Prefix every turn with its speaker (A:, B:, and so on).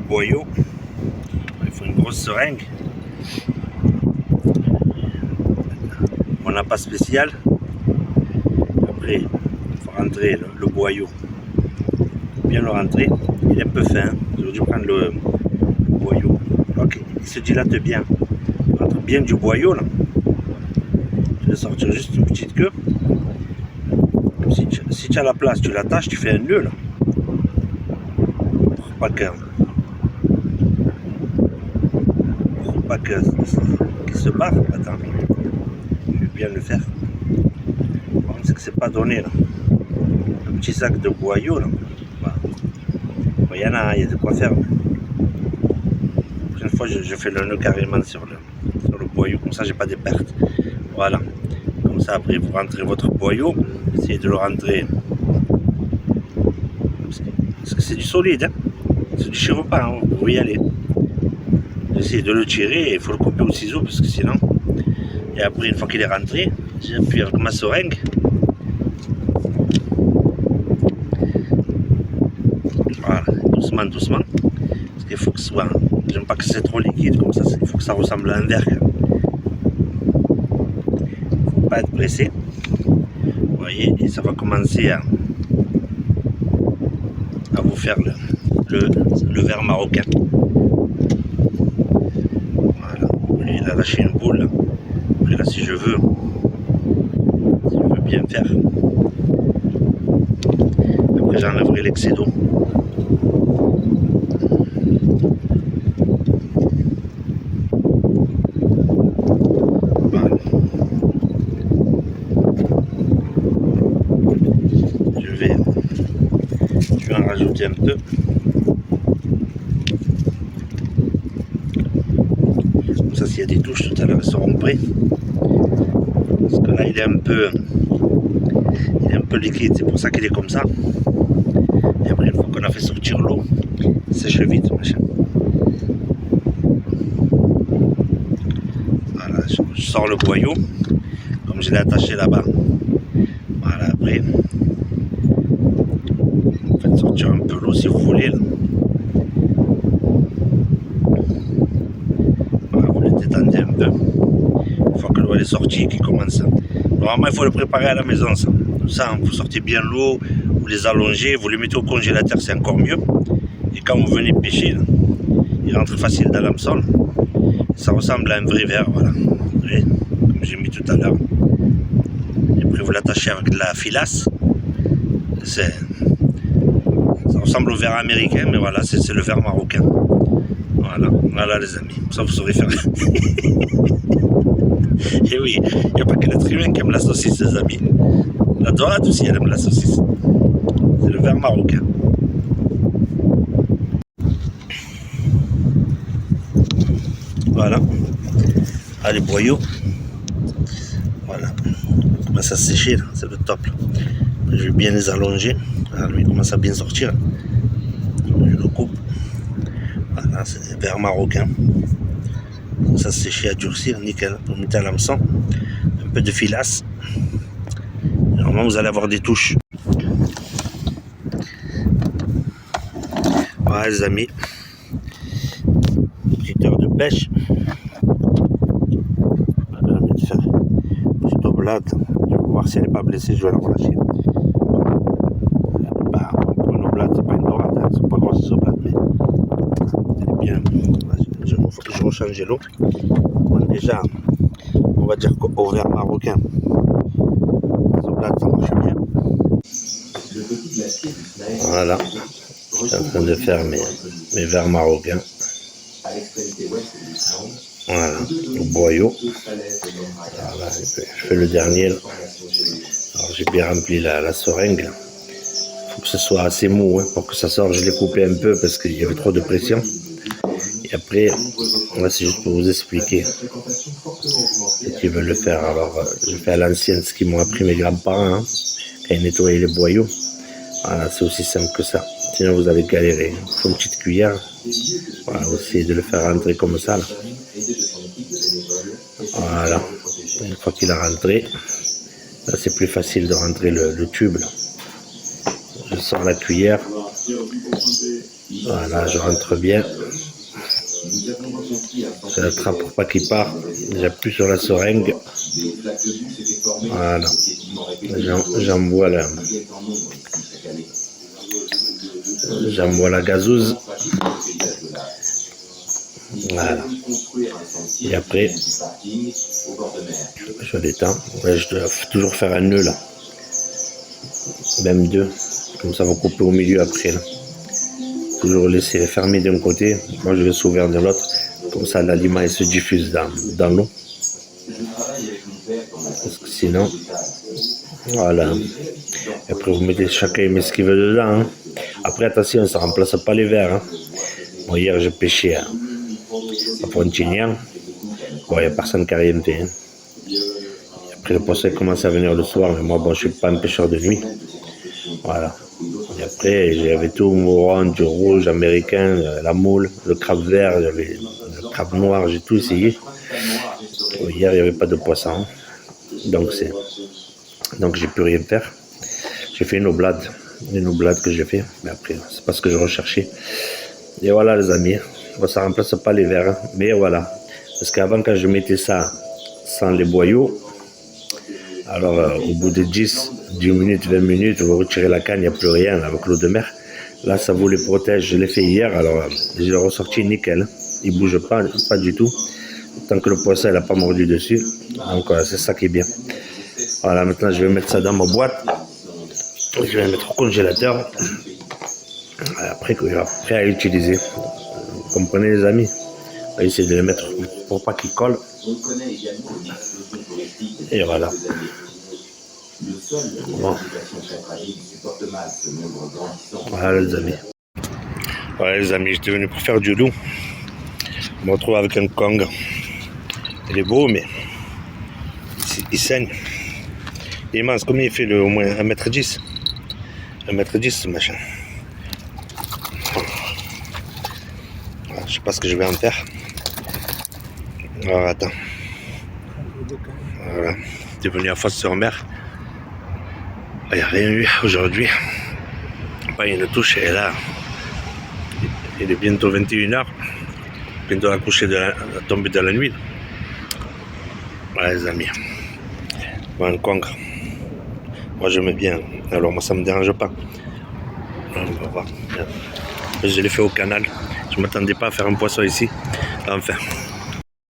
A: boyau. Il faut une grosse seringue. On n'a pas spécial. Après, il faut rentrer le boyau. Bien le rentrer. Il est un peu fin. J'aurais dû prendre le boyau. Donc, il se dilate bien. Il rentre bien du boyau là. Je vais sortir juste une petite queue. Si tu as la place, tu l'attaches, tu fais un nœud là. Pour pas qu'il se barre. Attends, je vais bien le faire. C'est que c'est pas donné là. Un petit sac de boyaux là. Il y en a, il y a de quoi faire. La prochaine fois, je fais le nœud carrément sur le boyau, comme ça j'ai pas de pertes. Voilà. Comme ça après vous rentrez votre boyau, essayez de le rentrer. Parce que c'est du solide, hein. C'est du chire pas, hein. Vous pouvez y aller. Essayez de le tirer et il faut le couper au ciseau parce que sinon. Et après une fois qu'il est rentré, j'appuie avec ma seringue. Voilà, doucement, doucement. Parce qu'il faut que ce soit. J'aime pas que c'est trop liquide comme ça, il faut que ça ressemble à un verre. Faut pas être pressé. Vous voyez, et ça va commencer à vous faire le verre marocain. Voilà, il a lâché une boule. Là. Après là, si je veux bien faire, après j'enlèverai l'excès d'eau. Voilà. Je vais en rajouter un peu. Comme ça, s'il y a des touches, tout à l'heure, elles seront prêtes. Parce que là, il est un peu liquide, c'est pour ça qu'il est comme ça. Et après, une fois qu'on a fait sortir l'eau, sèche vite, machin. Voilà, je sors le boyau, comme je l'ai attaché là-bas. Voilà, après, vous faites sortir un peu l'eau si vous voulez. Là. Voilà, vous le détendez un peu. Une fois que l'eau est sortie, qui commence. Normalement, il faut le préparer à la maison, ça. Ça, vous sortez bien l'eau, vous les allongez, vous les mettez au congélateur, c'est encore mieux. Et quand vous venez pêcher, là, il rentre facile dans l'hameçon. Ça ressemble à un vrai verre, voilà. Oui, comme j'ai mis tout à l'heure. Et après, vous l'attachez avec de la filasse. Ça ressemble au verre américain, mais voilà, c'est le verre marocain. Voilà, voilà les amis. Ça, vous saurez faire. Et oui, il n'y a pas que l'être humain qui aime la saucisse, les amis. La dorade aussi, elle aime la saucisse. C'est le verre marocain. Voilà. Ah, les boyaux. Voilà. On commence à sécher, c'est le top. Là. Je vais bien les allonger. Alors, lui, il commence à bien sortir. Je le coupe. Voilà, c'est le verre marocain. Ça sécher à durcir, nickel. Vous mettez à l'hameçon. Un peu de filasse. Normalement, vous allez avoir des touches. Voilà, les amis. Petite heure de pêche. Voilà, je vais faire une petite oblate. Je vais voir si elle n'est pas blessée, je vais la relâcher. Pour une oblate, c'est pas une dorade, hein, c'est pas grosse cette oblate, mais elle est bien. Je rechange l'eau. Bon, déjà, on va dire qu'au verre marocain, les oblates, ça marche bien. Voilà. Je suis en train de faire mes verres marocains. Voilà, au boyau. Voilà, je fais le dernier. Alors j'ai bien rempli la seringue. Il faut que ce soit assez mou hein, pour que ça sorte. Je l'ai coupé un peu parce qu'il y avait trop de pression. Et après, là c'est juste pour vous expliquer ceux qui veulent le faire. Alors je fais à l'ancienne ce qu'ils m'ont appris mes grands-parents hein, quand ils nettoyaient les boyaux. Voilà, c'est aussi simple que ça. Sinon vous allez galérer. Il faut une petite cuillère. Voilà, vous essayez de le faire rentrer comme ça. Là. Voilà. Une fois qu'il a rentré, là c'est plus facile de rentrer le tube. Là. Je sors la cuillère. Voilà, je rentre bien. Je l'attrape pour pas qu'il parte. J'appuie sur la seringue. Voilà. J'envoie la gazeuse. Voilà. Et après, je détends. Ouais, je dois toujours faire un nœud là. Même deux. Comme ça, vous coupez au milieu après. Là. Toujours laisser fermer d'un côté. Moi, je vais s'ouvrir de l'autre. Comme ça, l'aliment il se diffuse dans l'eau. Parce que sinon, voilà. Et après, vous mettez chacun met ce qu'il veut dedans. Hein. Après, attention, ça ne remplace pas les verres. Hein. Bon, hier, j'ai pêché à Pontinian. Bon, il n'y a personne qui n'a rien fait. Hein. Après, le poisson commence à venir le soir, mais moi, bon, je ne suis pas un pêcheur de nuit. Voilà. Et après, j'avais tout mourant, du rouge, américain, la moule, le crabe vert, j'avais le crabe noir, j'ai tout essayé. Hier, il n'y avait pas de poisson. Donc, j'ai pu rien faire. J'ai fait une oblade que j'ai fait, mais après, c'est pas ce que je recherchais. Et voilà, les amis. Bon, ça remplace pas les verres, hein, mais voilà. Parce qu'avant, quand je mettais ça sans les boyaux, alors au bout de 10 minutes, 20 minutes, vous retirez la canne, il n'y a plus rien avec l'eau de mer. Là, ça vous les protège. Je l'ai fait hier, alors je l'ai ressorti nickel. Il ne bouge pas du tout. Tant que le poisson n'a pas mordu dessus. Donc, c'est ça qui est bien. Voilà, maintenant, je vais mettre ça dans ma boîte. Je vais la mettre au congélateur. Après, prêt à utiliser. Vous comprenez, les amis? On va essayer de les mettre pour pas qu'ils collent. Et voilà. Bon. Voilà, les amis. Voilà, les amis, j'étais venu pour faire du loup. Je me retrouve avec un Kong. Il est beau, mais il saigne. Il est immense. Combien il fait au moins 1m10? 1m10 ce machin. Voilà, je sais pas ce que je vais en faire. Alors attends. Voilà. J'étais venu à Fos-sur-Mer. Il n'y a rien eu aujourd'hui. Pas une touche, et là. Il est bientôt 21h. Bientôt la coucher la tombée de la nuit. Voilà, les amis. Bon, un Kong. Moi, j'aime bien. Alors, moi, ça me dérange pas. On va voir. Je l'ai fait au canal. Je ne m'attendais pas à faire un poisson ici. Enfin.